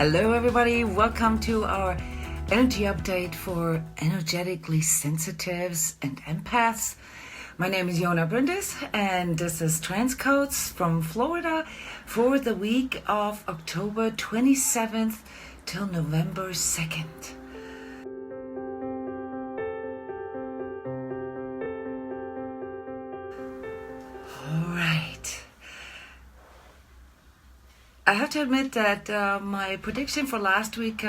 Hello everybody, welcome to our energy update for energetically sensitives and empaths. My name is bryndis and this is Transcodes from Florida for the week of October 27th till November 2nd. Alright. I have to admit that my prediction for last week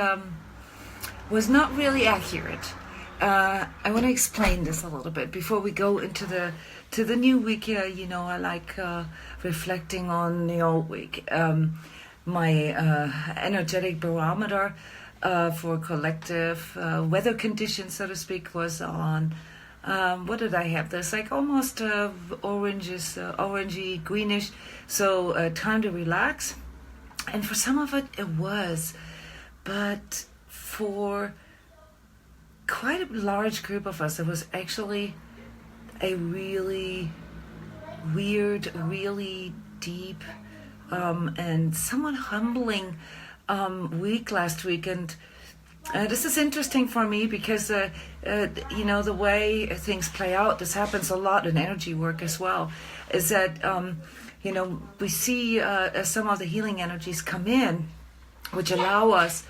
was not really accurate. I want to explain this a little bit before we go into the new week. I like reflecting on the old week. My energetic barometer for collective weather conditions, so to speak, was on. What did I have? There's like almost orangey, greenish. So time to relax. And for some of it, it was. But for quite a large group of us, it was actually a really weird, really deep, and somewhat humbling week last week. And this is interesting for me because, the way things play out, this happens a lot in energy work as well, is that we see some of the healing energies come in, which allow us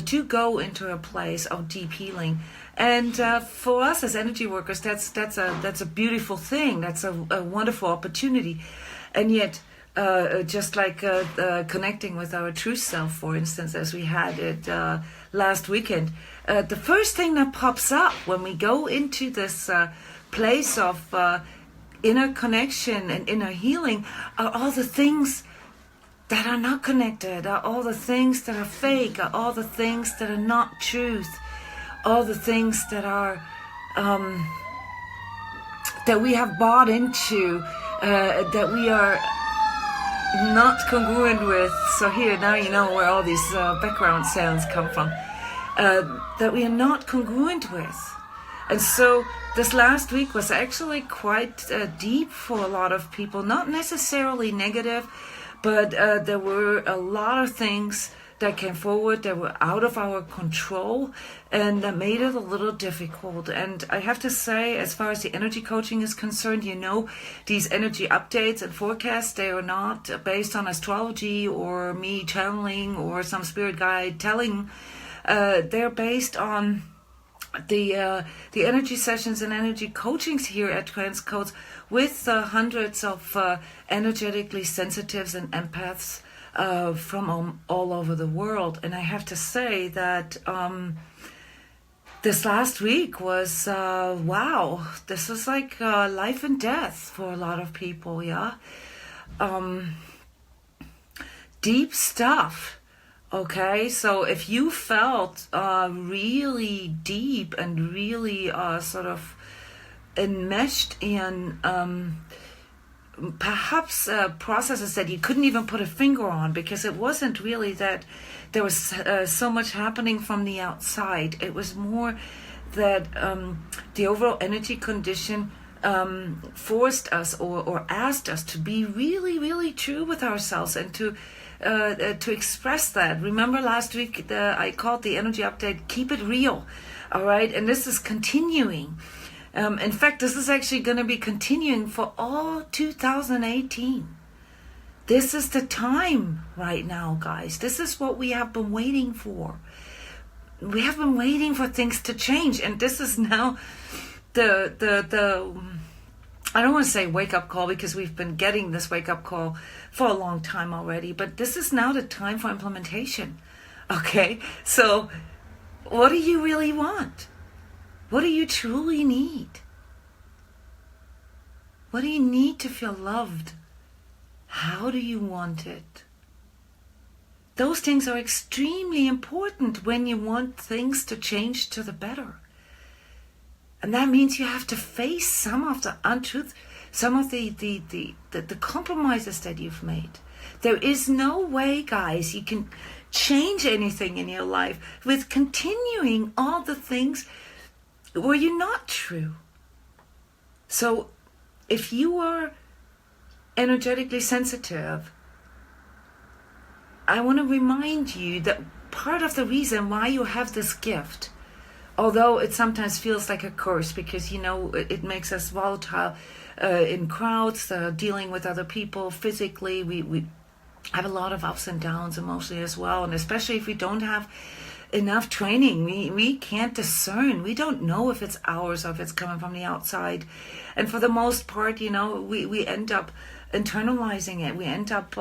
to go into a place of deep healing. And for us as energy workers, that's a beautiful thing. That's a wonderful opportunity. And yet, just like connecting with our true self, for instance, as we had it last weekend, the first thing that pops up when we go into this place of inner connection and inner healing are all the things that are not connected, are all the things that are fake, are all the things that are not truth, all the things that are that we have bought into, that we are not congruent with. So here, now you know where all these background sounds come from, that we are not congruent with. And so this last week was actually quite deep for a lot of people, not necessarily negative, but there were a lot of things that came forward that were out of our control and that made it a little difficult. And I have to say, as far as the energy coaching is concerned, these energy updates and forecasts, they are not based on astrology or me channeling or some spirit guide telling. They're based on the energy sessions and energy coachings here at Transcodes with hundreds of energetically sensitives and empaths from all over the world. And I have to say that this last week was wow. This was like life and death for a lot of people. Deep stuff. Okay, so if you felt really deep and really sort of enmeshed in perhaps processes that you couldn't even put a finger on, because it wasn't really that there was so much happening from the outside. It was more that the overall energy condition forced us or asked us to be really, really true with ourselves and to express that. Remember last week I called the energy update "Keep It Real," all right? And this is continuing. In fact, this is actually going to be continuing for all 2018. This is the time right now, guys. This is what we have been waiting for. We have been waiting for things to change, and this is now the I don't want to say wake-up call, because we've been getting this wake-up call for a long time already, but this is now the time for implementation. Okay, so what do you really want? What do you truly need? What do you need to feel loved? How do you want it? Those things are extremely important when you want things to change to the better. And that means you have to face some of the untruth, some of the compromises that you've made. There is no way, guys, you can change anything in your life with continuing all the things where you're not true. So if you are energetically sensitive, I want to remind you that part of the reason why you have this gift. Although it sometimes feels like a curse, because, you know, it makes us volatile in crowds, dealing with other people physically. We have a lot of ups and downs emotionally as well. And especially if we don't have enough training, we can't discern. We don't know if it's ours or if it's coming from the outside. And for the most part, you know, we end up internalizing it. We end up,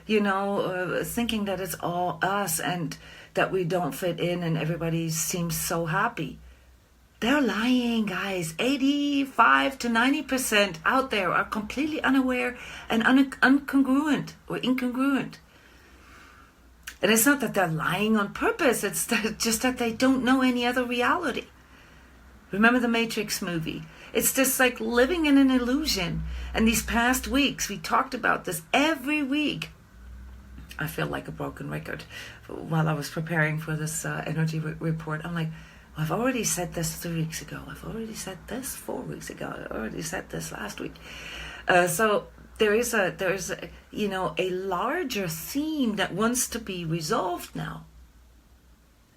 thinking that it's all us and that we don't fit in and everybody seems so happy. They're lying, guys. 85 to 90% out there are completely unaware and incongruent. And it's not that they're lying on purpose. It's just that they don't know any other reality. Remember the Matrix movie? It's just like living in an illusion. And these past weeks, we talked about this every week. I feel like a broken record. While I was preparing for this energy report, I'm like, well, I've already said this 3 weeks ago. I've already said this 4 weeks ago. I already said this last week. So there is a larger theme that wants to be resolved now.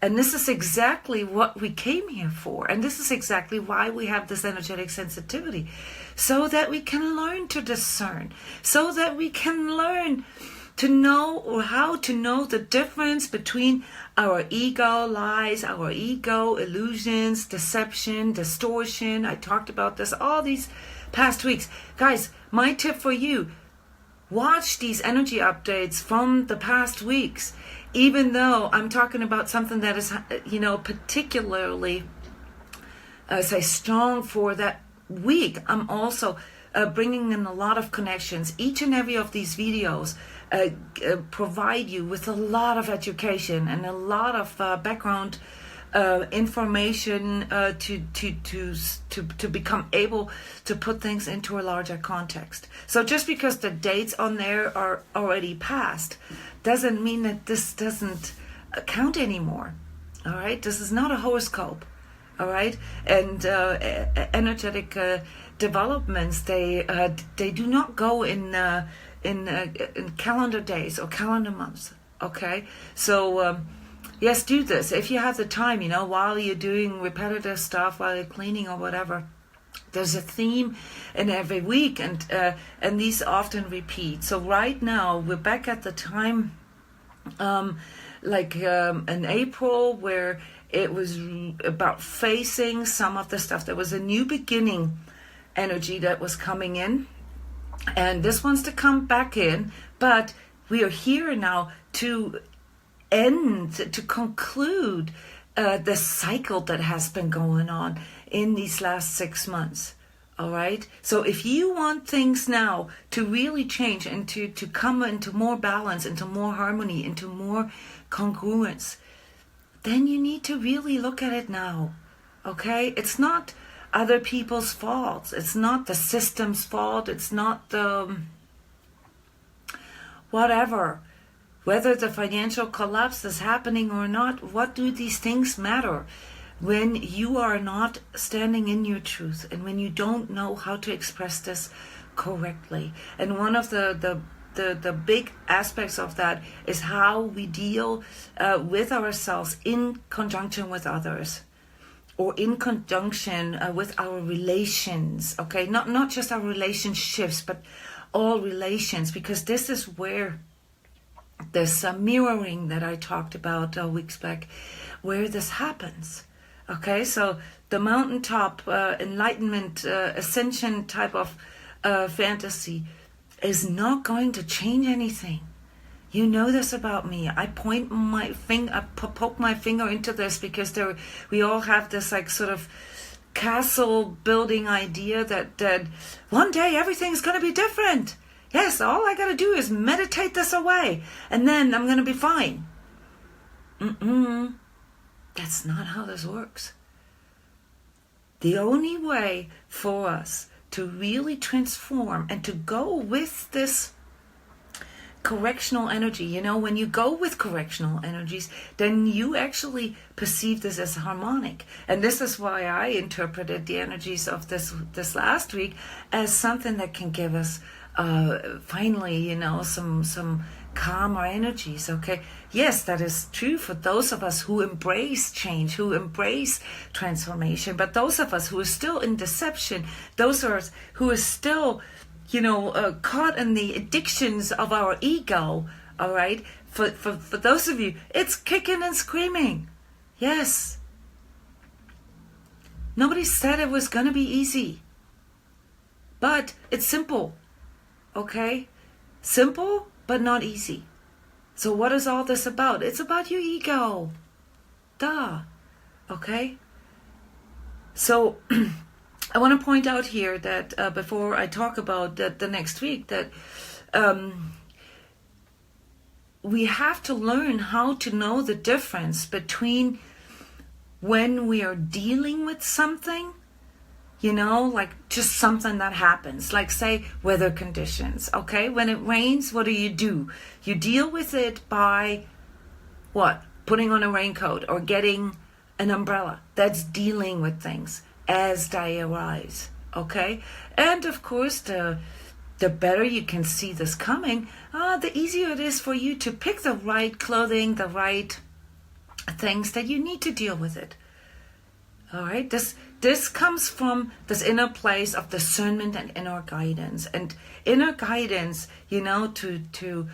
And this is exactly what we came here for. And this is exactly why we have this energetic sensitivity. So that we can learn to discern. So that we can learn to know, or how to know, the difference between our ego lies, our ego illusions, deception, distortion. I talked about this all these past weeks. Guys, my tip for you, watch these energy updates from the past weeks. Even though I'm talking about something that is, particularly, strong for that week, I'm also bringing in a lot of connections. Each and every of these videos provide you with a lot of education and a lot of background information to become able to put things into a larger context. So just because the dates on there are already passed doesn't mean that this doesn't count anymore. All right, this is not a horoscope. All right, and energetic developments, they do not go in calendar days or calendar months. Okay, so yes, do this if you have the time. While you're doing repetitive stuff, while you're cleaning or whatever. There's a theme in every week, and these often repeat. So right now we're back at the time, in April, where it was about facing some of the stuff. There was a new beginning energy that was coming in, and this wants to come back in, but we are here now to conclude the cycle that has been going on in these last 6 months. All right, so if you want things now to really change and to come into more balance, into more harmony, into more congruence, then you need to really look at it now. Okay, it's not other people's faults. It's not the system's fault. It's not the whatever. Whether the financial collapse is happening or not, what do these things matter when you are not standing in your truth and when you don't know how to express this correctly? And one of the big aspects of that is how we deal with ourselves in conjunction with others, or in conjunction with our relations. Okay, not just our relationships, but all relations, because this is where this mirroring that I talked about weeks back, where this happens. Okay, so the mountaintop enlightenment ascension type of fantasy is not going to change anything. You know this about me. I poke my finger into this because we all have this like sort of castle building idea that one day everything's going to be different. Yes, all I got to do is meditate this away, and then I'm going to be fine. That's not how this works. The only way for us to really transform and to go with this correctional energy, when you go with correctional energies, then you actually perceive this as harmonic. And this is why I interpreted the energies of this last week as something that can give us finally, some calm our energies, okay? Yes, that is true for those of us who embrace change, who embrace transformation, but those of us who are still in deception, those of us who are still, caught in the addictions of our ego, all right? For those of you, it's kicking and screaming. Yes. Nobody said it was going to be easy. But it's simple, okay? Simple, but not easy. So what is all this about? It's about your ego. Duh. Okay? So I want to point out here that before I talk about the next week, that we have to learn how to know the difference between when we are dealing with something, like just something that happens, like say weather conditions, okay? When it rains, what do? You deal with it by what? Putting on a raincoat or getting an umbrella. That's dealing with things as they arise, okay? And of course, the better you can see this coming, the easier it is for you to pick the right clothing, the right things that you need to deal with it. All right, this comes from this inner place of discernment and inner guidance. And inner guidance, to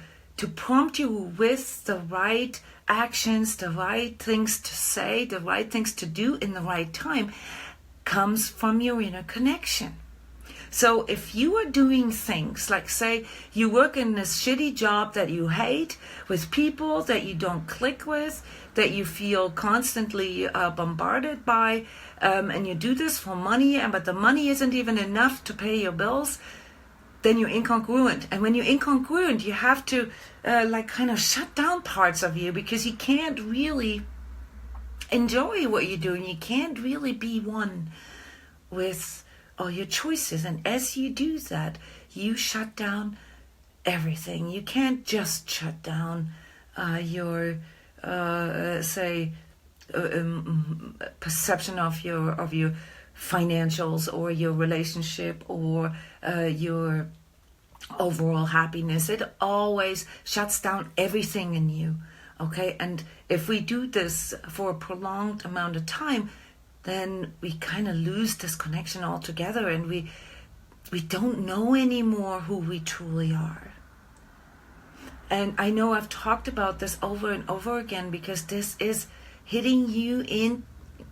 prompt you with the right actions, the right things to say, the right things to do in the right time, comes from your inner connection. So if you are doing things like, say, you work in this shitty job that you hate with people that you don't click with, that you feel constantly bombarded by, and you do this for money, but the money isn't even enough to pay your bills, then you're incongruent. And when you're incongruent, you have to kind of shut down parts of you, because you can't really enjoy what you're doing. You can't really be one with all your choices. And as you do that, you shut down everything. You can't just shut down your perception of your financials or your relationship or your overall happiness. It always shuts down everything in you, okay? And if we do this for a prolonged amount of time, then we kind of lose this connection altogether, and we don't know anymore who we truly are. And I know I've talked about this over and over again, because this is hitting you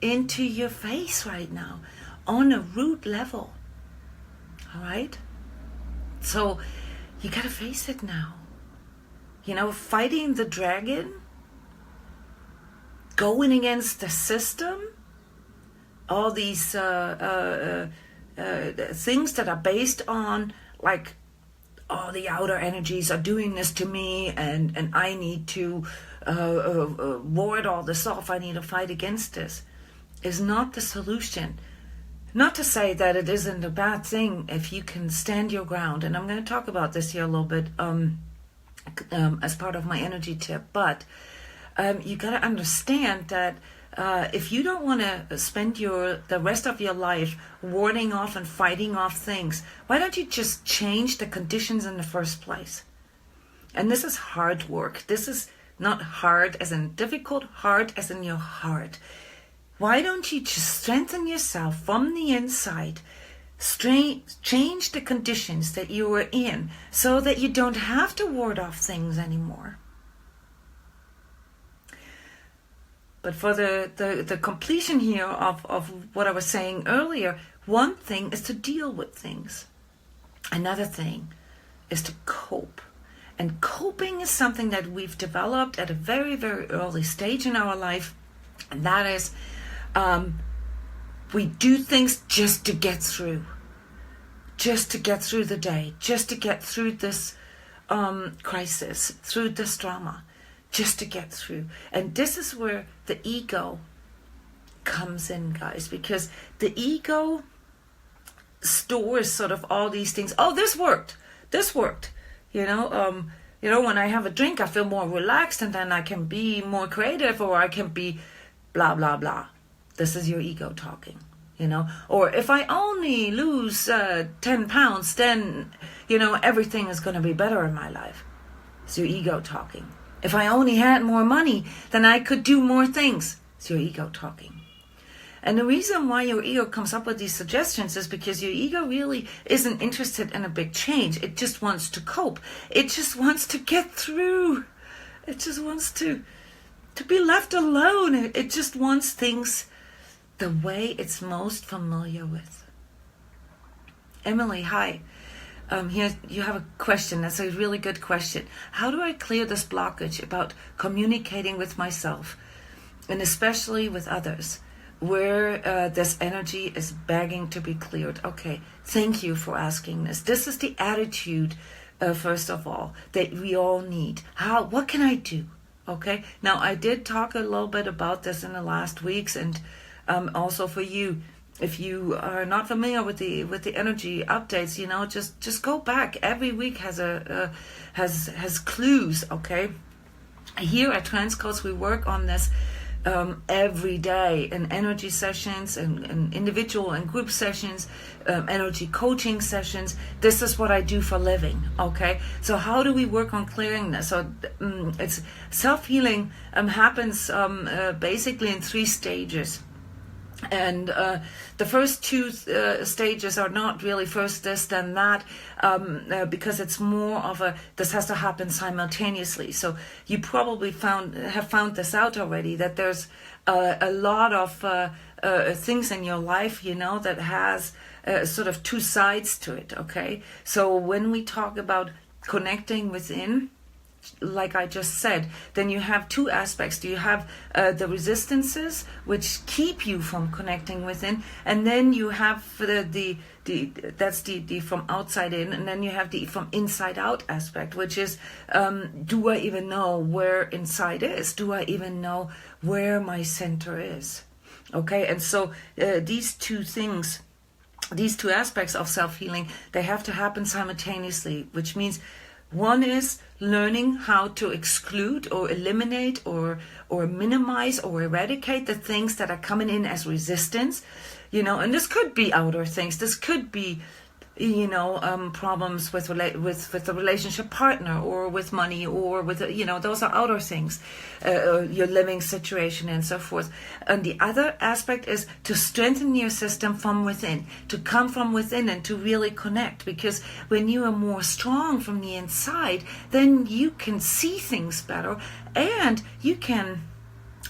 into your face right now on a root level. All right? So you got to face it now. Fighting the dragon, going against the system, all these things that are based on like, oh, the outer energies are doing this to me, and I need to ward all this off. I need to fight against this, is not the solution. Not to say that it isn't a bad thing if you can stand your ground, and I'm going to talk about this here a little bit as part of my energy tip, but you got to understand that if you don't want to spend the rest of your life warding off and fighting off things, why don't you just change the conditions in the first place? And this is hard work. This is not hard as in difficult, hard as in your heart. Why don't you just strengthen yourself from the inside, change the conditions that you are in so that you don't have to ward off things anymore? But for the completion here of what I was saying earlier, one thing is to deal with things. Another thing is to cope. And coping is something that we've developed at a very, very early stage in our life. And that is, we do things just to get through. Just to get through the day. Just to get through this crisis, through this drama. Just to get through. And this is where the ego comes in, guys, because the ego stores sort of all these things. Oh, this worked. When I have a drink, I feel more relaxed, and then I can be more creative, or I can be blah, blah, blah. This is your ego talking, Or if I only lose 10 pounds, then, everything is going to be better in my life. It's your ego talking. If I only had more money, then I could do more things. It's your ego talking. And the reason why your ego comes up with these suggestions is because your ego really isn't interested in a big change. It just wants to cope. It just wants to get through. It just wants to be left alone. It just wants things the way it's most familiar with. Emily, hi. Here you have a question. That's a really good question. How do I clear this blockage about communicating with myself, and especially with others, where this energy is begging to be cleared? Okay, thank you for asking this. This is the attitude, first of all, that we all need. What can I do? Okay, now I did talk a little bit about this in the last weeks, and also for you, if you are not familiar with the energy updates, just go back. Every week has clues. Okay, here at Transcodes we work on this every day in energy sessions and individual and group sessions, energy coaching sessions. This is what I do for living. Okay, so how do we work on clearing this? So it's self-healing happens basically in 3 stages. And the first 2 stages are not really first this then that, because it's more of this has to happen simultaneously. So you probably have found this out already, that there's a lot of things in your life, that has sort of 2 sides to it. Okay, so when we talk about connecting within, like I just said, then you have 2 aspects. You have the resistances which keep you from connecting within, and then you have that's the from outside in, and then you have the from inside out aspect, which is do I even know where inside is? Do I even know where my center is? Okay, and so these 2 things, these 2 aspects of self-healing, they have to happen simultaneously, which means one is learning how to exclude or eliminate or minimize or eradicate the things that are coming in as resistance, and this could be outer things. This could be, problems with the relationship partner, or with money, or with, those are outer things, your living situation and so forth. And the other aspect is to strengthen your system from within, to come from within and to really connect. Because when you are more strong from the inside, then you can see things better, and you can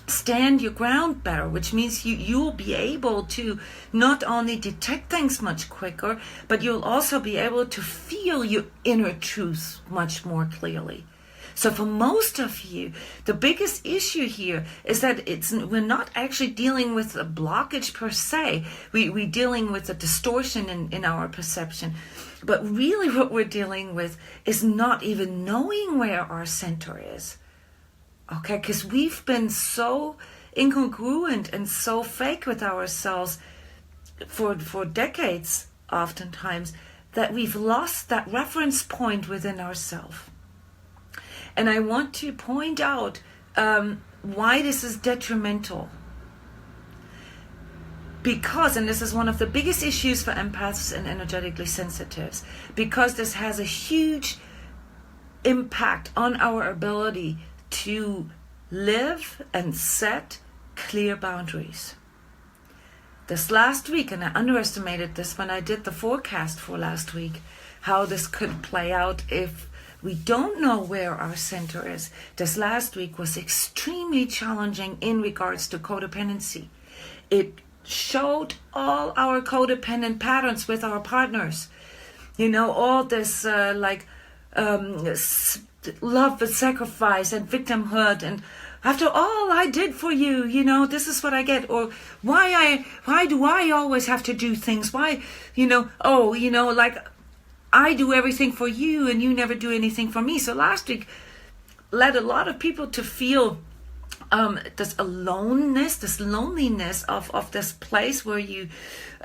stand your ground better, which means you'll be able to not only detect things much quicker, but you'll also be able to feel your inner truth much more clearly. So for most of you, the biggest issue here is that we're not actually dealing with a blockage per se. We're dealing with a distortion in our perception. But really what we're dealing with is not even knowing where our center is. Okay, because we've been so incongruent and so fake with ourselves for decades, oftentimes, that we've lost that reference point within ourselves. And I want to point out why this is detrimental. Because, and this is one of the biggest issues for empaths and energetically sensitives, because this has a huge impact on our ability to live and set clear boundaries. This last week, and I underestimated this when I did the forecast for last week, how this could play out if we don't know where our center is. This last week was extremely challenging in regards to codependency. It showed all our codependent patterns with our partners. All this love and sacrifice and victimhood, and after all I did for you, this is what I get. Or why do I always have to do things? Why, I do everything for you and you never do anything for me. So last week led a lot of people to feel this aloneness, this loneliness of this place where you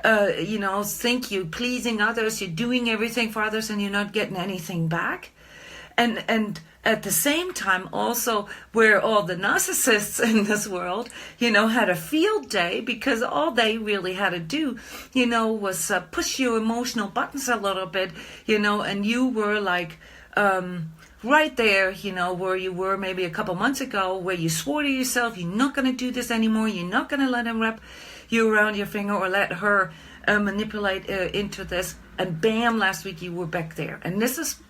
think you're pleasing others, you're doing everything for others, and you're not getting anything back. And at the same time also where all the narcissists in this world, had a field day, because all they really had to do, was push your emotional buttons a little bit, and you were like right there, where you were maybe a couple months ago, where you swore to yourself, you're not going to do this anymore, you're not going to let him wrap you around your finger or let her manipulate into this. And bam, last week you were back there. And this is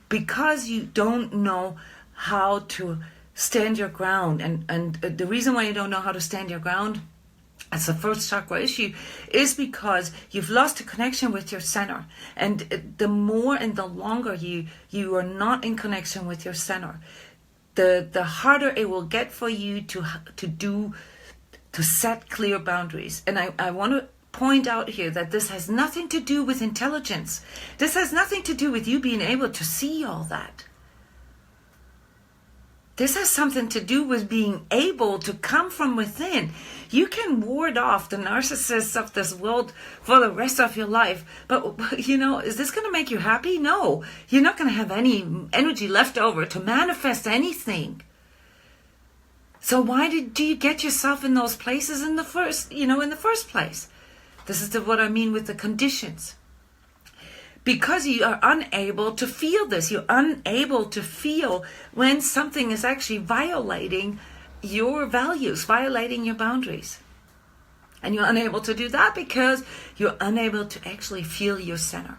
because you don't know how to stand your ground. And the reason why you don't know how to stand your ground as the first chakra issue is because you've lost a connection with your center. And the more and the longer you are not in connection with your center, the harder it will get for you to set clear boundaries. And I want to point out here that this has nothing to do with intelligence. This has nothing to do with you being able to see all that. This has something to do with being able to come from within. You can ward off the narcissists of this world for the rest of your life. But, is this going to make you happy? No. You're not going to have any energy left over to manifest anything. So why do you get yourself in those places in the first place? This is what I mean with the conditions. Because you are unable to feel this. You're unable to feel when something is actually violating your values, violating your boundaries. And you're unable to do that because you're unable to actually feel your center.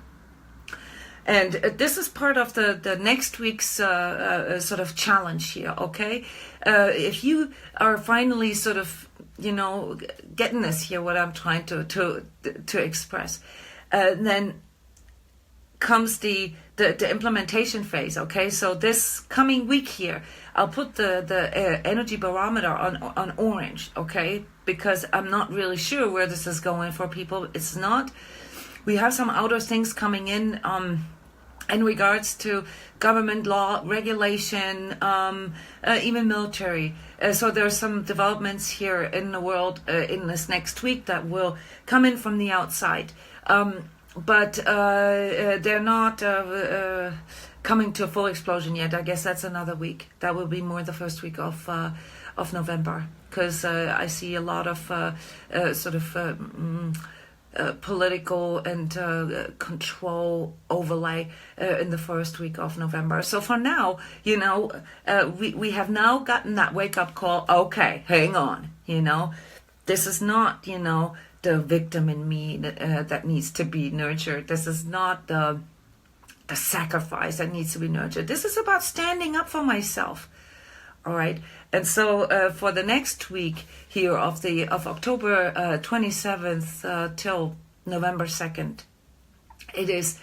And this is part of the next week's sort of challenge here, okay? If you are finally sort of, getting this here, what I'm trying to express, then comes the implementation phase, okay? So this coming week here, I'll put the energy barometer on orange, okay? Because I'm not really sure where this is going for people. It's not. We have some outer things coming in regards to government law, regulation, even military. So there's some developments here in the world in this next week that will come in from the outside. But they're not coming to a full explosion yet. I guess that's another week. That will be more the first week of November, because I see a lot of political and control overlay in the first week of November. So for now, we have now gotten that wake-up call. Okay, hang on, this is not, the victim in me that needs to be nurtured. This is not the sacrifice that needs to be nurtured. This is about standing up for myself. All right. And so for the next week here of October 27th till November 2nd, it is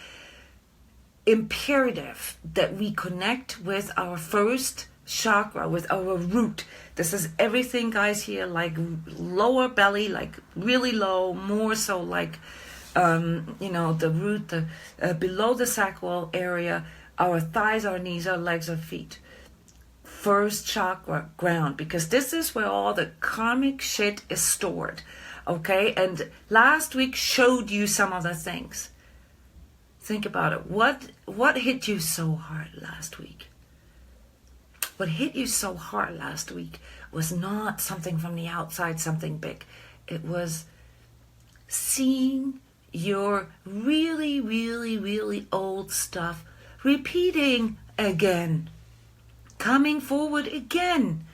imperative that we connect with our first chakra, with our root. This is everything, guys, here, like lower belly, like really low, more so like, the root, below the sacral area, our thighs, our knees, our legs, our feet. First chakra, ground, because this is where all the karmic shit is stored, okay? And last week showed you some of the things. Think about it. What hit you so hard last week? What hit you so hard last week was not something from the outside, something big. It was seeing your really, really, really old stuff repeating again. Coming forward again,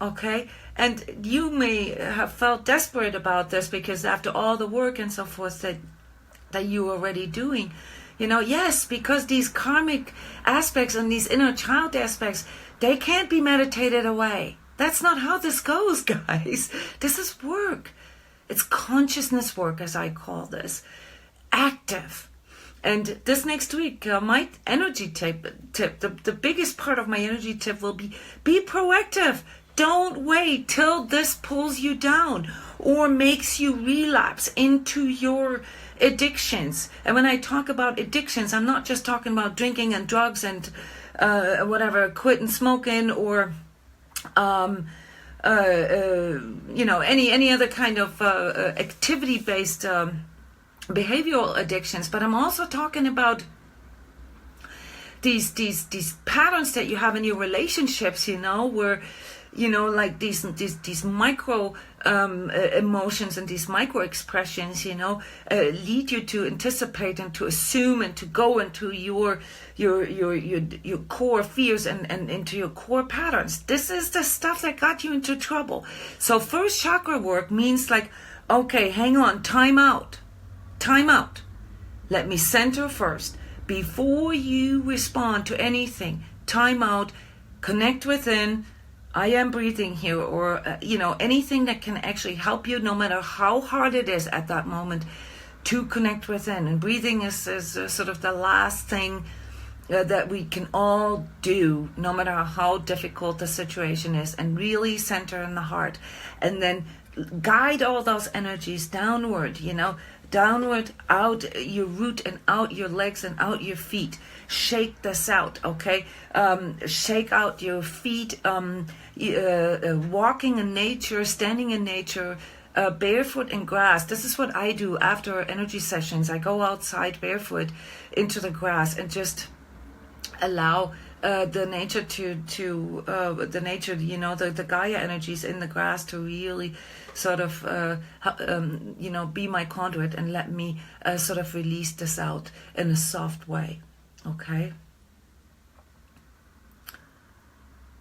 okay? And you may have felt desperate about this because after all the work and so forth that you are already doing, yes, because these karmic aspects and these inner child aspects, they can't be meditated away. That's not how this goes, guys. This is work. It's consciousness work, as I call this. Active. And this next week, my energy tip, the biggest part of my energy tip will be proactive. Don't wait till this pulls you down or makes you relapse into your addictions. And when I talk about addictions, I'm not just talking about drinking and drugs and quitting smoking or any other kind of activity-based behavioral addictions, but I'm also talking about these patterns that you have in your relationships, where like these micro emotions and these micro expressions, lead you to anticipate and to assume and to go into your core fears and into your core patterns. This is the stuff that got you into trouble. So first chakra work means like, okay, hang on, time out. Let me center first. Before you respond to anything, time out, connect within. I am breathing here, or anything that can actually help you, no matter how hard it is at that moment, to connect within. And breathing is sort of the last thing that we can all do, no matter how difficult the situation is, and really center in the heart, and then guide all those energies downward, downward, out your root and out your legs and out your feet. Shake this out, okay? Shake out your feet, walking in nature, standing in nature, barefoot in grass. This is what I do after energy sessions. I go outside barefoot into the grass and just allow the nature the Gaia energies in the grass to really sort of be my conduit and let me sort of release this out in a soft way.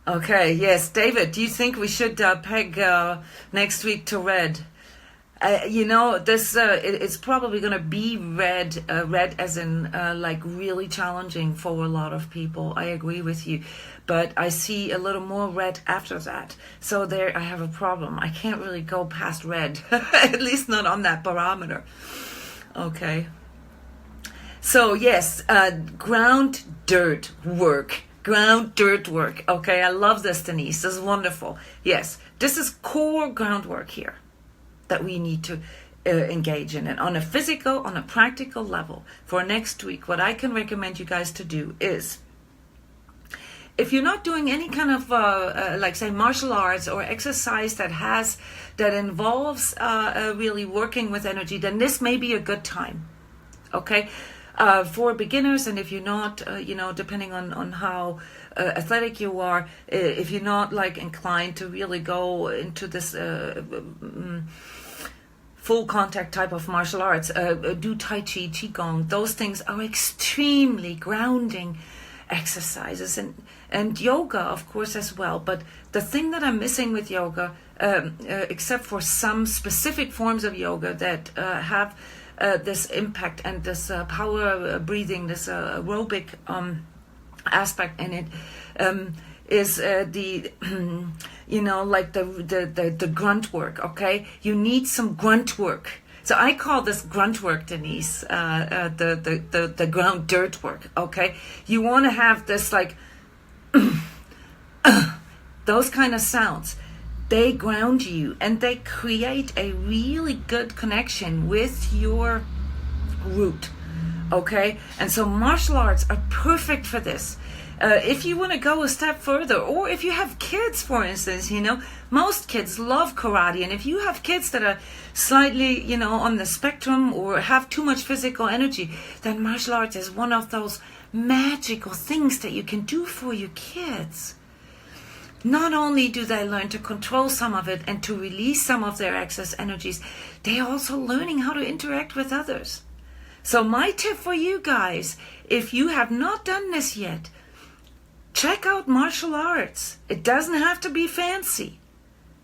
Okay, yes, David, do you think we should peg next week to red? This it's probably going to be red as in like really challenging for a lot of people. I agree with you, but I see a little more red after that. So there I have a problem. I can't really go past red, at least not on that barometer. Okay. So yes, ground dirt work. Okay, I love this, Denise. This is wonderful. Yes, this is core groundwork here that we need to engage in. And on a physical, on a practical level, for next week, what I can recommend you guys to do is, if you're not doing any kind of like say martial arts or exercise that involves really working with energy, then this may be a good time. Okay. For beginners, and if you're not, depending on how athletic you are, if you're not like inclined to really go into this full contact type of martial arts, do Tai Chi, Qigong. Those things are extremely grounding exercises, and yoga, of course, as well. But the thing that I'm missing with yoga, except for some specific forms of yoga that have this impact and this power breathing, this aerobic aspect in it, is the like the grunt work. Okay, you need some grunt work. So I call this grunt work, Denise, the ground dirt work. Okay, you want to have this like those kind of sounds. They ground you and they create a really good connection with your root. Okay, and so martial arts are perfect for this. If you want to go a step further, or if you have kids, for instance, most kids love karate, and if you have kids that are slightly, on the spectrum or have too much physical energy, then martial arts is one of those magical things that you can do for your kids. Not only do they learn to control some of it and to release some of their excess energies, they're also learning how to interact with others. So my tip for you guys, if you have not done this yet, check out martial arts. It doesn't have to be fancy,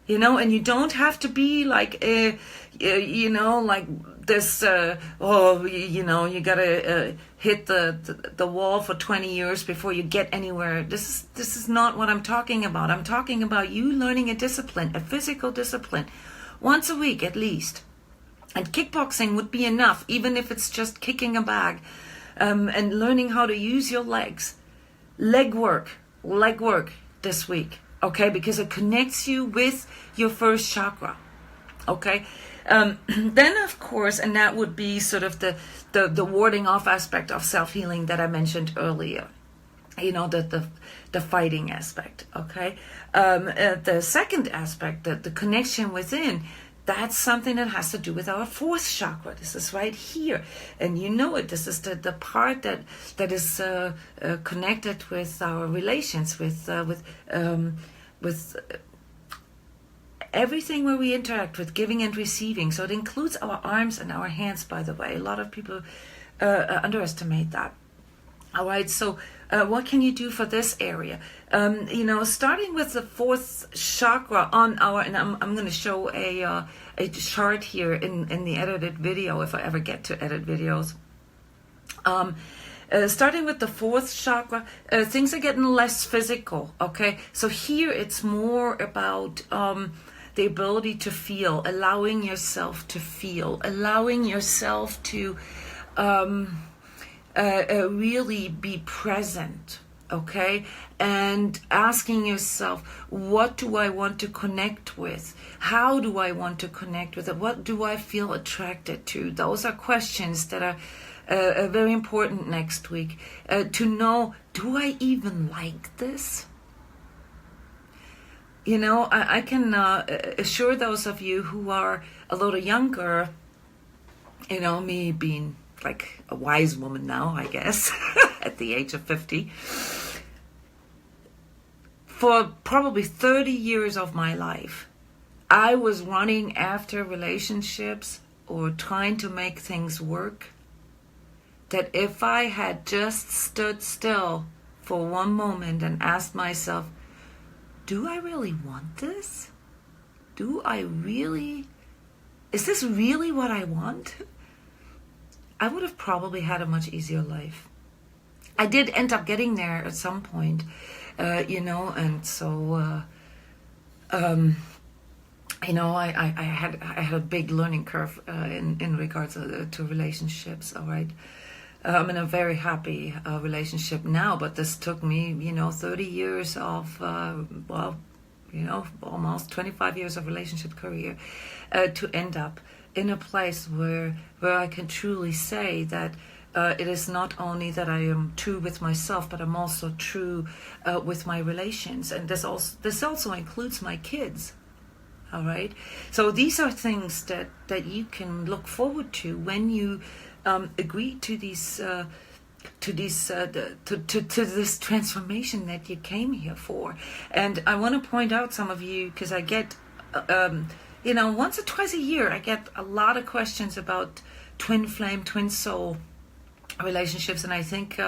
and you don't have to be like, like this, you gotta hit the wall for 20 years before you get anywhere. This is not what I'm talking about. I'm talking about you learning a discipline, a physical discipline, once a week at least. And kickboxing would be enough, even if it's just kicking a bag, and learning how to use your legs. Leg work this week, okay? Because it connects you with your first chakra, okay? Then, of course, and that would be sort of the warding off aspect of self-healing that I mentioned earlier. The fighting aspect, okay? The second aspect, the connection within, that's something that has to do with our fourth chakra. This is right here, and this is the part that is connected with our relations, with everything where we interact with giving and receiving. So it includes our arms and our hands, by the way. A lot of people underestimate that. All right, so what can you do for this area? Starting with the fourth chakra on our, and I'm going to show a chart here in the edited video, if I ever get to edit videos. Starting with the fourth chakra, things are getting less physical, okay? So here it's more about the ability to feel, allowing yourself to feel, allowing yourself to really be present, okay? And asking yourself, what do I want to connect with? How do I want to connect with it? What do I feel attracted to? Those are questions that are very important next week. To know, do I even like this? I can assure those of you who are a little younger, me being like a wise woman now, I guess, at the age of 50, for probably 30 years of my life, I was running after relationships or trying to make things work, that if I had just stood still for one moment and asked myself, do I really want this? Is this really what I want? I would have probably had a much easier life. I did end up getting there at some point, and so, I had a big learning curve in regards to relationships, all right? I'm in a very happy relationship now, but this took me, 30 years of, almost 25 years of relationship career to end up in a place where I can truly say that it is not only that I am true with myself, but I'm also true with my relations. And this also includes my kids. All right. So these are things that you can look forward to when you agree to these to this transformation that you came here for. And I want to point out some of you, because I get once or twice a year I get a lot of questions about twin flame, twin soul relationships, and I think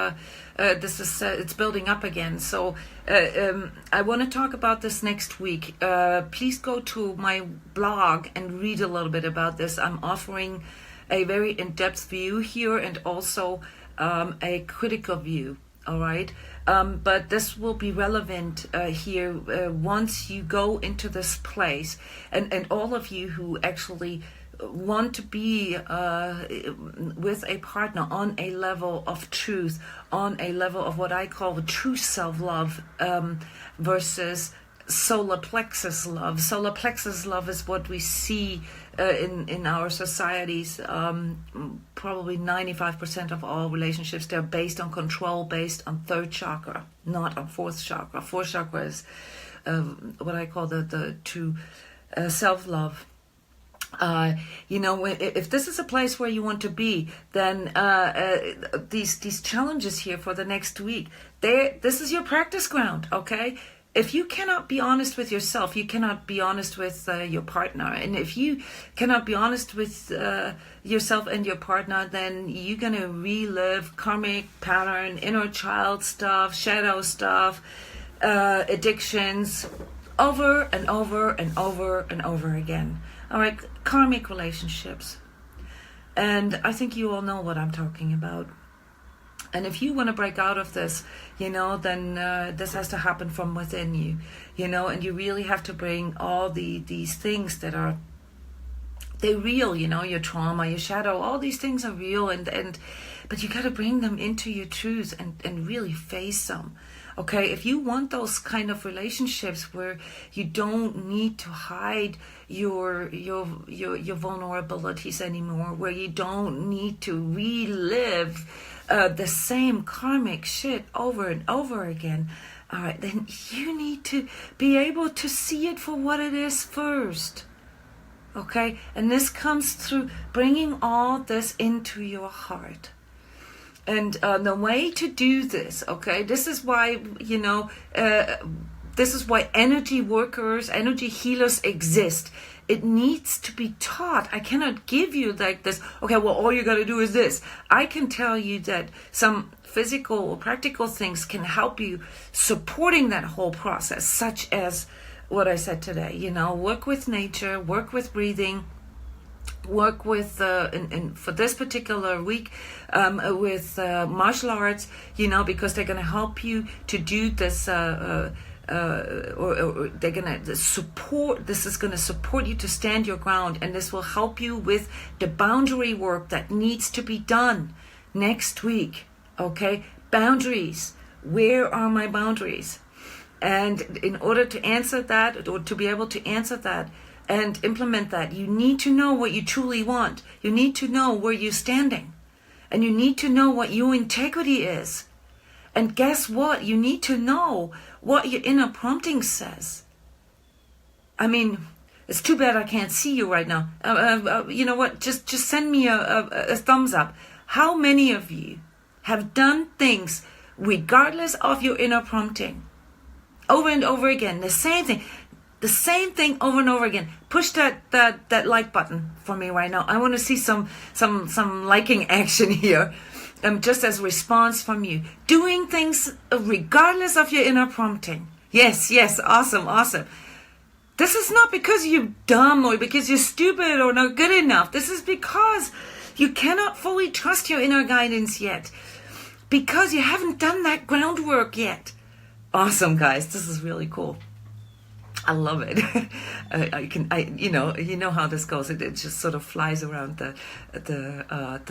this is it's building up again. So I want to talk about this next week. Please go to my blog and read a little bit about this. I'm offering a very in-depth view here and also a critical view. All right, but this will be relevant here once you go into this place, and all of you who actually want to be with a partner on a level of truth, on a level of what I call the true self-love versus solar plexus love. Solar plexus love is what we see in our societies. Probably 95% of all relationships, they're based on control, based on third chakra, not on fourth chakra. Fourth chakra is what I call the true self-love. If this is a place where you want to be, then these challenges here for the next week, this is your practice ground, okay? If you cannot be honest with yourself, you cannot be honest with your partner. And if you cannot be honest with yourself and your partner, then you're going to relive karmic pattern, inner child stuff, shadow stuff, addictions, over and over and over and over again. All right, karmic relationships. And I think you all know what I'm talking about. And if you want to break out of this, then this has to happen from within you, and you really have to bring all these things that are, they're real, your trauma, your shadow, all these things are real, but you got to bring them into your truth and really face them. Okay, if you want those kind of relationships where you don't need to hide your vulnerabilities anymore, where you don't need to relive the same karmic shit over and over again, all right, then you need to be able to see it for what it is first. Okay, and this comes through bringing all this into your heart. And the way to do this, okay, this is why, This is why energy workers, energy healers exist. It needs to be taught. I cannot give you like this, okay, well, all you got to do is this. I can tell you that some physical or practical things can help you supporting that whole process, such as what I said today. Work with nature, work with breathing, work with for this particular week with martial arts, because they're going to help you to do this or they're going to support. This is going to support you to stand your ground, and this will help you with the boundary work that needs to be done next week. Okay, boundaries. Where are my boundaries? And in order to answer that, or to be able to answer that and implement that, you need to know what you truly want. You need to know where you're standing. And you need to know what your integrity is. And guess what? You need to know what your inner prompting says. I mean, it's too bad I can't see you right now. You know what? Just send me a thumbs up. How many of you have done things regardless of your inner prompting? Over and over again, the same thing over and over again. Push that like button for me right now. I want to see some liking action here, just as response from you. Doing things regardless of your inner prompting. Yes, awesome. This is not because you're dumb or because you're stupid or not good enough. This is because you cannot fully trust your inner guidance yet, because you haven't done that groundwork yet. Awesome, guys. This is really cool. I love it. You know how this goes. It just sort of flies around the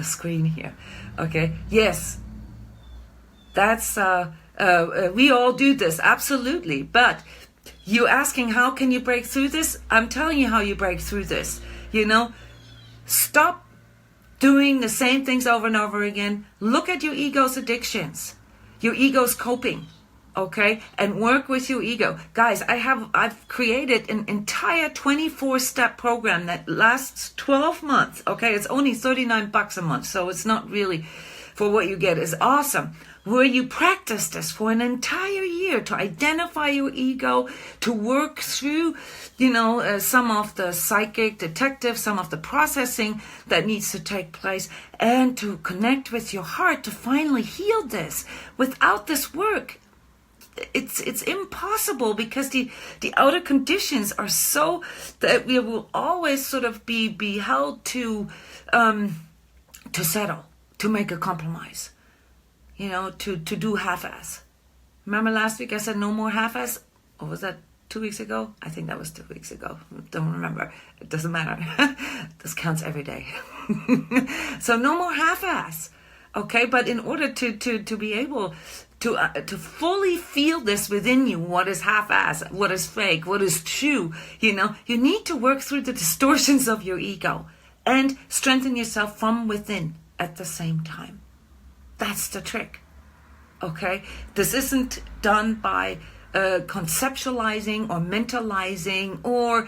screen here. Okay. Yes. That's we all do this, absolutely. But you asking how can you break through this? I'm telling you how you break through this. Stop doing the same things over and over again. Look at your ego's addictions, your ego's coping. Okay, and work with your ego. Guys, I've created an entire 24-step program that lasts 12 months. Okay, it's only $39 a month, so it's not really for what you get. It's awesome. Where you practice this for an entire year to identify your ego, to work through, some of the psychic detective, some of the processing that needs to take place, and to connect with your heart to finally heal this. Without this work, it's impossible, because the outer conditions are so that we will always sort of be held to settle, to make a compromise, to do half-ass. Remember last week I said no more half-ass? Or was that 2 weeks ago? I think that was 2 weeks ago. Don't remember. It doesn't matter. This counts every day. So no more half-ass. Okay, but in order to be able to fully feel this within you, what is half-ass, what is fake, what is true, you need to work through the distortions of your ego and strengthen yourself from within at the same time. That's the trick. Okay, this isn't done by conceptualizing or mentalizing or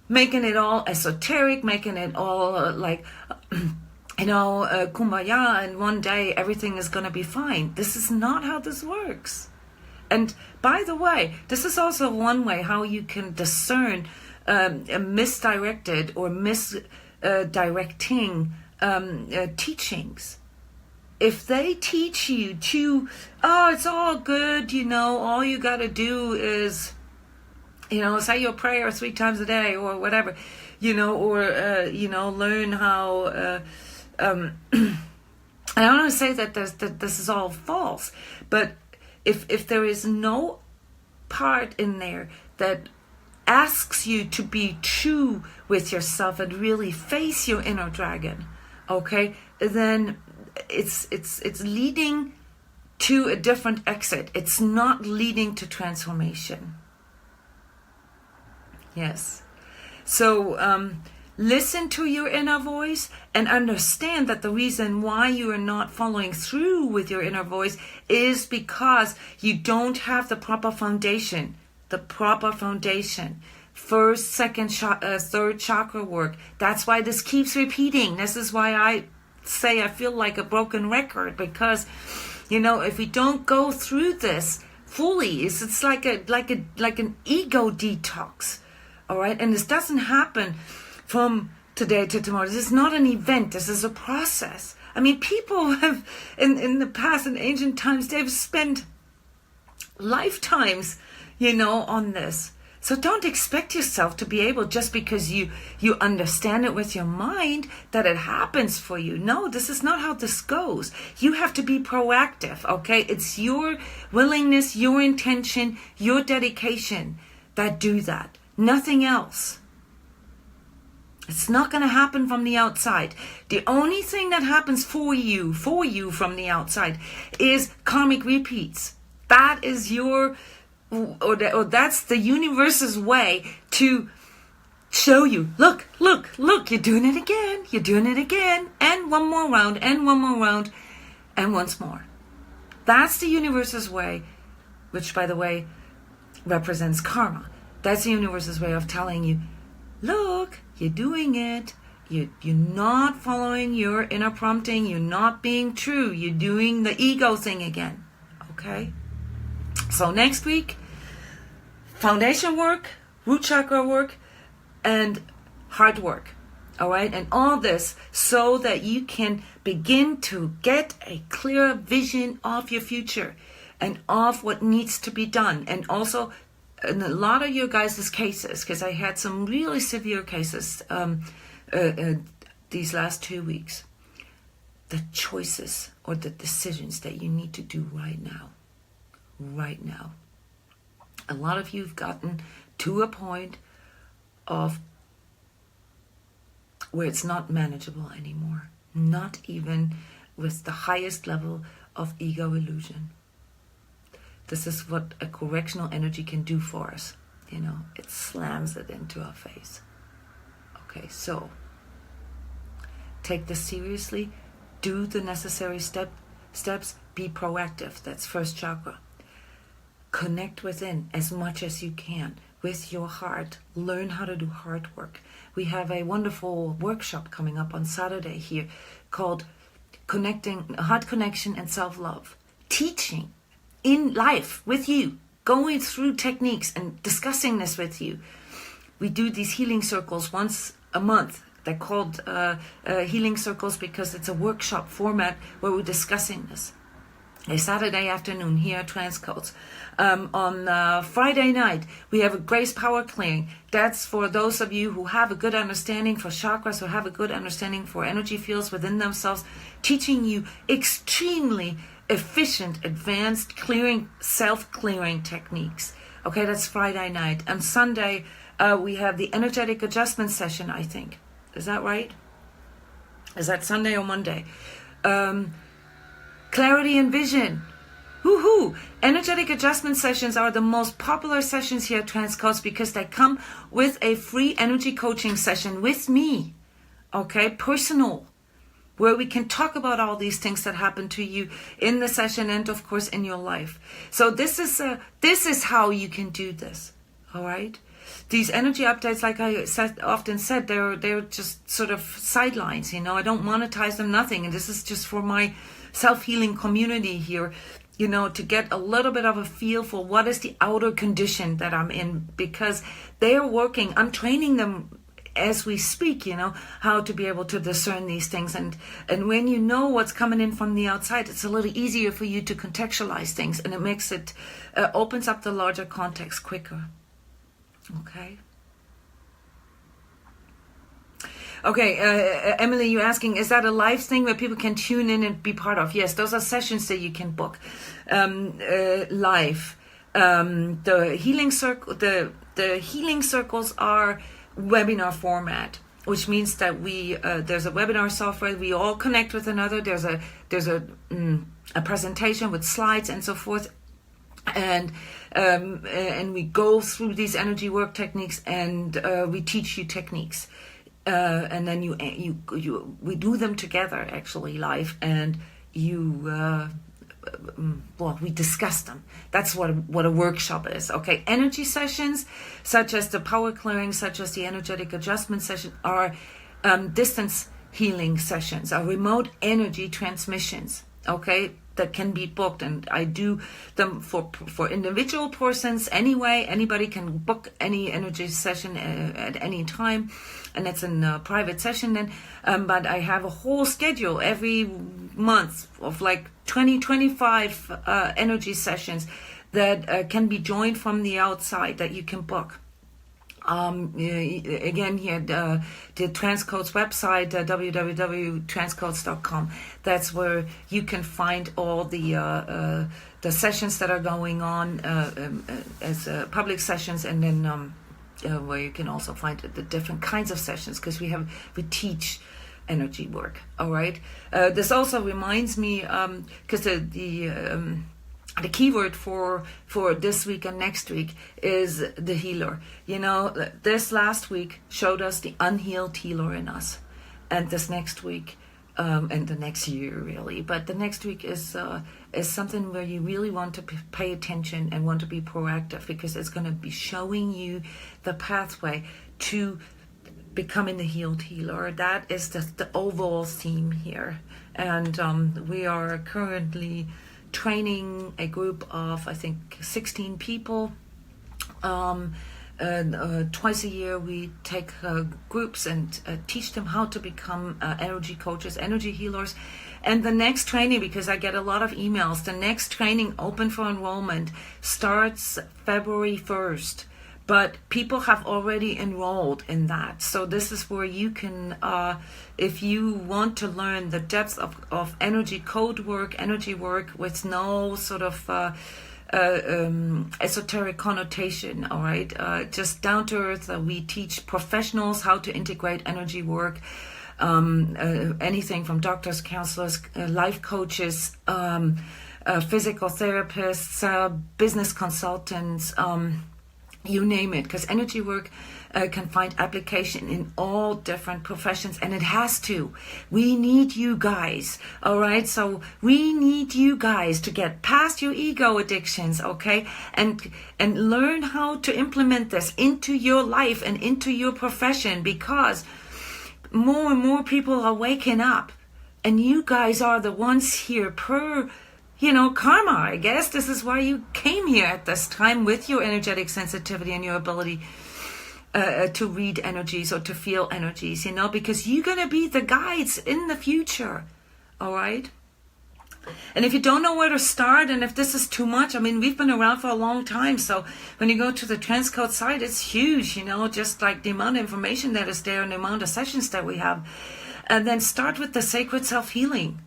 making it all esoteric, making it all like kumbaya, and one day everything is going to be fine. This is not how this works. And by the way, this is also one way how you can discern misdirected or misdirecting teachings. If they teach you to, it's all good, all you got to do is, say your prayer 3 times a day or whatever, or learn how... I don't want to say that this is all false, but if there is no part in there that asks you to be true with yourself and really face your inner dragon, okay, then it's leading to a different exit. It's not leading to transformation. Yes. So listen to your inner voice and understand that the reason why you are not following through with your inner voice is because you don't have the proper foundation. The proper foundation. First, second, third chakra work. That's why this keeps repeating. This is why I say I feel like a broken record, because, if we don't go through this fully. It's like an ego detox. All right, and this doesn't happen from today to tomorrow. This is not an event. This is a process. I mean, people have in the past, in ancient times, they've spent lifetimes, on this. So don't expect yourself to be able, just because you understand it with your mind, that it happens for you. No, this is not how this goes. You have to be proactive, okay? It's your willingness, your intention, your dedication that do that. Nothing else. It's not going to happen from the outside. The only thing that happens for you from the outside is karmic repeats. That is or that's the universe's way to show you, look, you're doing it again, and one more round, and once more. That's the universe's way, which, by the way, represents karma. That's the universe's way of telling you, look, you're doing it. You're not following your inner prompting. You're not being true. You're doing the ego thing again. Okay? So next week, foundation work, root chakra work, and heart work. All right? And all this so that you can begin to get a clear vision of your future and of what needs to be done. And also, in a lot of your guys' cases, because I had some really severe cases these last 2 weeks, the choices or the decisions that you need to do right now. A lot of you have gotten to a point of where it's not manageable anymore. Not even with the highest level of ego illusion. This is what a correctional energy can do for us. It slams it into our face. Okay, so take this seriously. Do the necessary steps. Be proactive. That's first chakra. Connect within as much as you can with your heart. Learn how to do heart work. We have a wonderful workshop coming up on Saturday here called Heart Connection and Self-Love. Teaching in life with you, going through techniques and discussing this with you. We do these healing circles once a month. They're called healing circles because it's a workshop format where we're discussing this. A Saturday afternoon here at Transcodes. On Friday night, we have a Grace Power Clearing. That's for those of you who have a good understanding for chakras, who have a good understanding for energy fields within themselves, teaching you extremely efficient, advanced self-clearing techniques. Okay, that's Friday night. And Sunday, we have the energetic adjustment session, I think. Is that right? Is that Sunday or Monday? Clarity and vision. Woohoo! Energetic adjustment sessions are the most popular sessions here at Transcodes because they come with a free energy coaching session with me. Okay, personal. Where we can talk about all these things that happen to you in the session and, of course, in your life. So this is how you can do this. All right. These energy updates, like I often said, they're just sort of sidelines. I don't monetize them, nothing. And this is just for my self-healing community here. To get a little bit of a feel for what is the outer condition that I'm in, because they're working. I'm training them as we speak, how to be able to discern these things. And when you know what's coming in from the outside, it's a little easier for you to contextualize things, and it makes it, opens up the larger context quicker. Okay. Okay, Emily, you're asking, is that a live thing where people can tune in and be part of? Yes, those are sessions that you can book live. The healing circles are webinar format, which means that there's a webinar software. We all connect with another. There's a presentation with slides and so forth, and we go through these energy work techniques, and we teach you techniques. And then we do them together, actually, live, and we discuss them. That's what a workshop is. Okay, energy sessions, such as the power clearing, such as the energetic adjustment session, are distance healing sessions, are remote energy transmissions. okay, that can be booked, and I do them for individual persons anyway. Anybody can book any energy session at any time, and it's a private session then. But I have a whole schedule every month of like 25 energy sessions that can be joined from the outside that you can book. Again, here the Transcodes website, www.transcodes.com. That's where you can find all the sessions that are going on as public sessions, and then where you can also find the different kinds of sessions, because we teach energy work. All right. This also reminds me, because the keyword for this week and next week is the healer. You know, this last week showed us the unhealed healer in us, and this next week, and the next year really, but the next week is something where you really want to pay attention and want to be proactive, because it's going to be showing you the pathway to becoming the healed healer. That is the overall theme here, and we are currently training a group of, I think, 16 people. Twice a year we take groups and teach them how to become energy coaches, energy healers. And the next training, because I get a lot of emails, the next training open for enrollment starts February 1st. But people have already enrolled in that. So this is where you can, if you want to learn the depth of energy code work, energy work with no sort of esoteric connotation, all right? Just down to earth, we teach professionals how to integrate energy work. Anything from doctors, counselors, life coaches, physical therapists, business consultants, you name it, because energy work can find application in all different professions, and it has to. We need you guys, all right? So we need you guys to get past your ego addictions, okay? And learn how to implement this into your life and into your profession, because more and more people are waking up, and you guys are the ones here per karma, I guess. This is why you came here at this time, with your energetic sensitivity and your ability to read energies or to feel energies, because you're going to be the guides in the future, all right? And if you don't know where to start, and if this is too much, I mean, we've been around for a long time, so when you go to the Transcode site, it's huge, just like the amount of information that is there and the amount of sessions that we have. And then start with the Sacred Self-Healing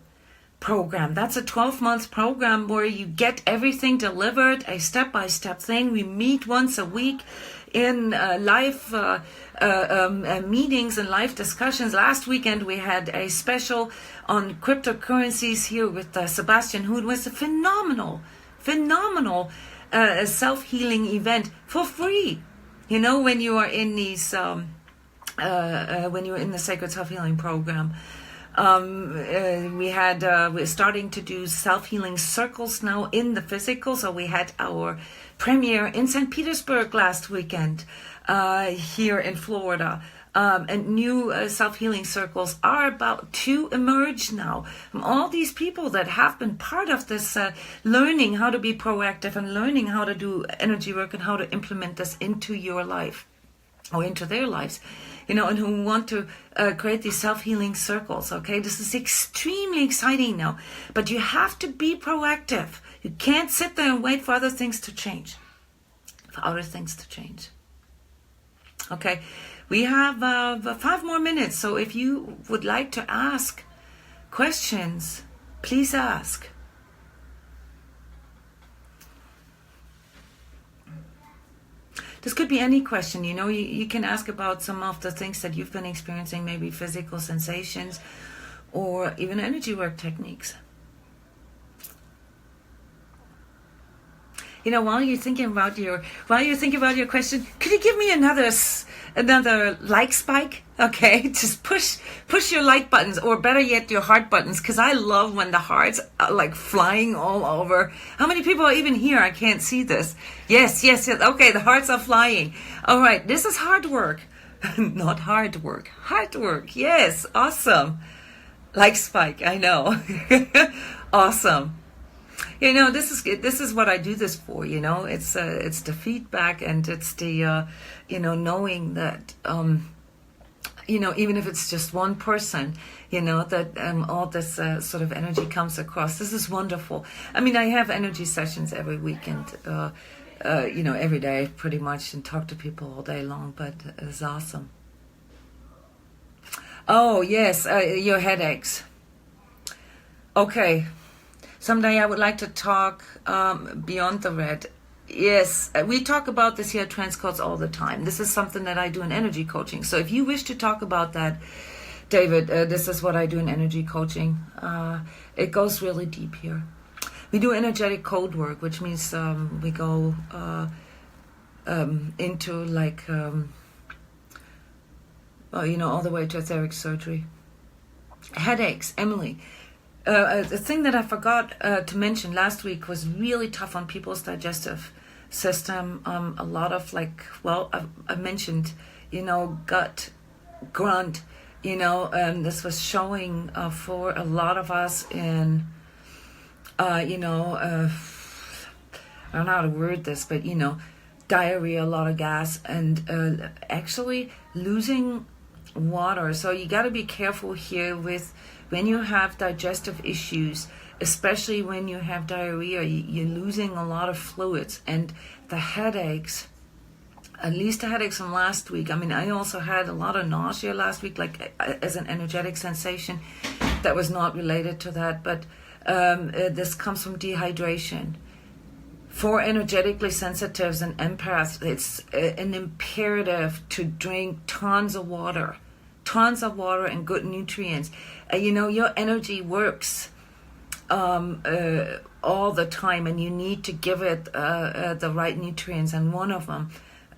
program. That's a 12-month program where you get everything delivered, a step-by-step thing. We meet once a week in live meetings and live discussions. Last weekend we had a special on cryptocurrencies here with Sebastian, who was a phenomenal self-healing event for free. When you are in these when you're in the Sacred Self-Healing program. We're starting to do self-healing circles now in the physical. So we had our premiere in St. Petersburg last weekend, here in Florida. And new self-healing circles are about to emerge now from all these people that have been part of this, learning how to be proactive and learning how to do energy work and how to implement this into your life or into their lives. And who want to create these self-healing circles, okay? This is extremely exciting now, but you have to be proactive. You can't sit there and wait for other things to change. Okay, we have 5 more minutes, so if you would like to ask questions, please ask. This could be any question, you can ask about some of the things that you've been experiencing, maybe physical sensations or even energy work techniques. While you're thinking about your question, could you give me another like spike? Okay, just push your like buttons, or better yet, your heart buttons, because I love when the hearts are like flying all over. How many people are even here? I can't see this. Yes. Okay, the hearts are flying. All right, this is hard work. Not hard work. Hard work. Yes, awesome. Like spike, I know. Awesome. This is what I do this for. It's the feedback, and it's the knowing that even if it's just one person, that all this sort of energy comes across. This is wonderful. I mean, I have energy sessions every weekend, every day pretty much, and talk to people all day long, but it's awesome. Oh, yes, your headaches. Okay. Someday I would like to talk beyond the red. Yes, we talk about this here at Transcodes all the time. This is something that I do in energy coaching. So if you wish to talk about that, David, this is what I do in energy coaching. It goes really deep here. We do energetic code work, which means we go into like, all the way to etheric surgery. Headaches, Emily. The thing that I forgot to mention last week was really tough on people's digestive system. A lot of I mentioned, gut, grunt, this was showing for a lot of us in, I don't know how to word this, but, diarrhea, a lot of gas, and actually losing water. So you got to be careful here with when you have digestive issues, especially when you have diarrhea, you're losing a lot of fluids. And the headaches, at least the headaches from last week. I mean, I also had a lot of nausea last week, like as an energetic sensation that was not related to that. But this comes from dehydration. For energetically sensitives and empaths, it's an imperative to drink tons of water and good nutrients. Your energy works all the time, and you need to give it the right nutrients, and one of them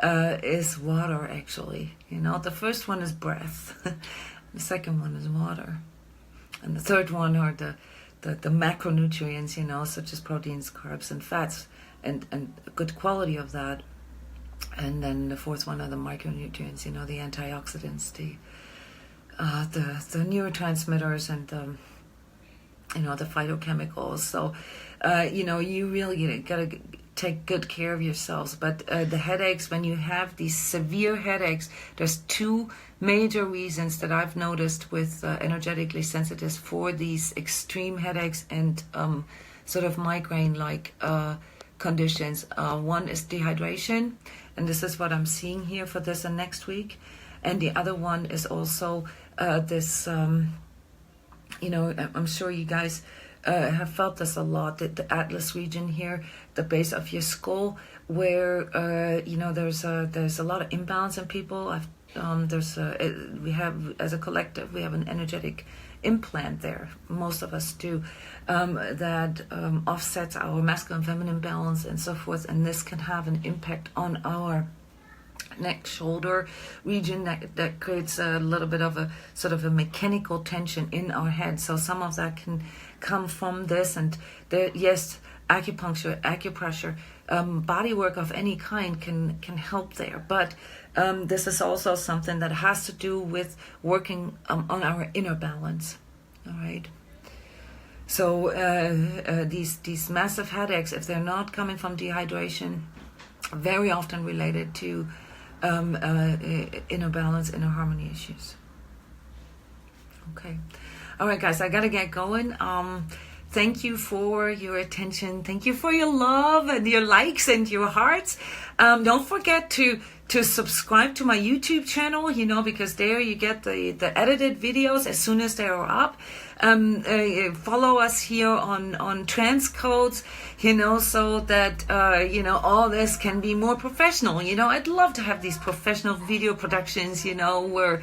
is water, actually. The first one is breath, the second one is water, and the third one are the macronutrients, such as proteins, carbs, and fats, and a good quality of that. And then the fourth one are the micronutrients, the antioxidants, the neurotransmitters, and the phytochemicals. So you really gotta take good care of yourselves. But the headaches, when you have these severe headaches, there's two major reasons that I've noticed with energetically sensitives for these extreme headaches and sort of migraine-like conditions. One is dehydration, and this is what I'm seeing here for this and next week. And the other one is also this, I'm sure you guys have felt this a lot, the Atlas region here, the base of your skull, where, there's a lot of imbalance in people. We have, as a collective, we have an energetic implant there, most of us do, that offsets our masculine feminine balance and so forth, and this can have an impact on our neck shoulder region that creates a little bit of a sort of a mechanical tension in our head. So some of that can come from this, and yes, acupuncture, acupressure, body work of any kind can help there. But this is also something that has to do with working on our inner balance. All right. So these massive headaches, if they're not coming from dehydration, very often related to inner balance, inner harmony issues. Okay. All right, guys, I got to get going. Thank you for your attention. Thank you for your love and your likes and your hearts. Don't forget to subscribe to my YouTube channel, because there you get the edited videos as soon as they are up. Follow us here on Transcodes, so that, all this can be more professional. I'd love to have these professional video productions, where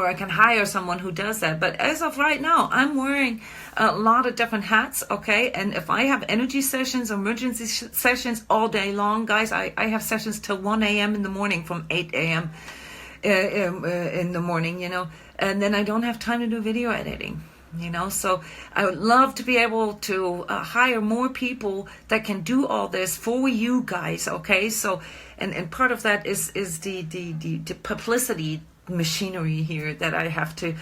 I can hire someone who does that. But as of right now, I'm wearing a lot of different hats, okay? And if I have energy sessions, emergency sessions all day long, guys, I have sessions till 1 a.m. in the morning, from 8 a.m. In the morning, and then I don't have time to do video editing. So I would love to be able to hire more people that can do all this for you guys, okay? So, and part of that is the publicity machinery here that I have to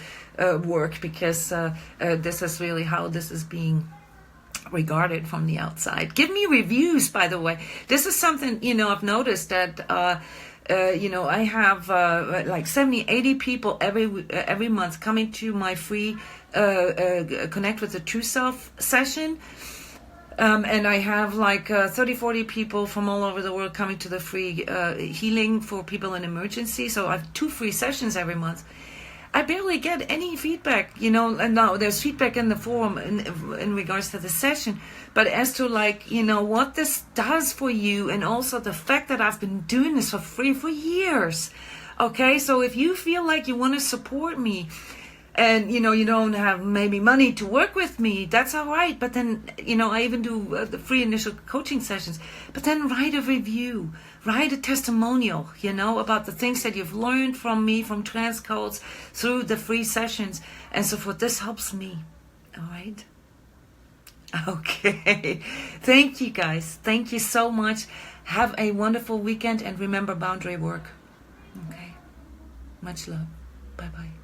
work, because this is really how this is being regarded from the outside. Give me reviews, by the way. This is something, I've noticed that I have like 70, 80 people every month coming to my free Connect with the True Self session. And I have like 30, 40 people from all over the world coming to the free healing for people in emergency. So I have 2 free sessions every month. I barely get any feedback, and now there's feedback in the forum in regards to the session. But as to what this does for you, and also the fact that I've been doing this for free for years. Okay, so if you feel like you want to support me, and you don't have maybe money to work with me, that's all right. But then I even do the free initial coaching sessions. But then write a review, write a testimonial, about the things that you've learned from me, from Transcodes, through the free sessions and so forth. This helps me. All right. Okay. Thank you, guys. Thank you so much. Have a wonderful weekend, and remember boundary work. Okay. Much love. Bye-bye.